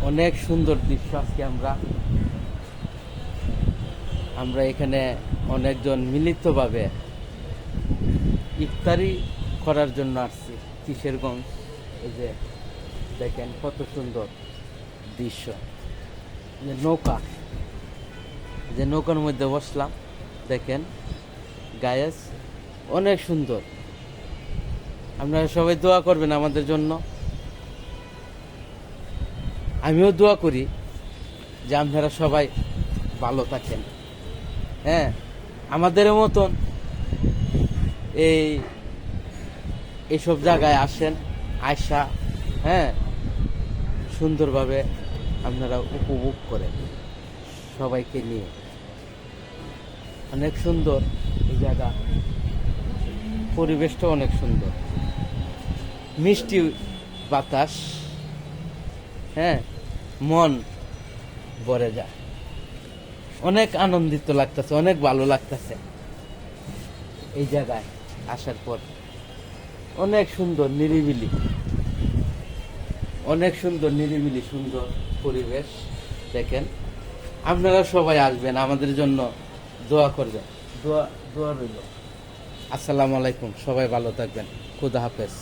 অনেক সুন্দর দৃশ্য। আজকে আমরা এখানে অনেকজন মিলিতভাবে ইফতারি করার জন্য আসছি কিশোরগঞ্জ। এই যে দেখেন কত সুন্দর দৃশ্য। নৌকার মধ্যে বসলাম, দেখেন গায়েস অনেক সুন্দর। আপনারা সবাই দোয়া করবেন আমাদের জন্য। আমিও দোয়া করি যে আপনারা সবাই ভালো থাকেন। হ্যাঁ, আমাদের মতন এইসব জায়গায় আসেন, আয়সা হ্যাঁ সুন্দরভাবে আপনারা উপভোগ করেন সবাইকে নিয়ে। অনেক সুন্দর এই জায়গা, পরিবেশটা অনেক সুন্দর, মিষ্টি বাতাস, হ্যাঁ মন ভরে যায়। অনেক আনন্দিত লাগতেছে, অনেক ভালো লাগতেছে এই জায়গায় আসার পর। অনেক সুন্দর নিরিবিলি, সুন্দর পরিবেশ। দেখেন আপনারা সবাই আসবেন, আমাদের জন্য দোয়া করবেন। দোয়া রইল। আসসালামু আলাইকুম, সবাই ভালো থাকবেন। খুদা হাফেজ।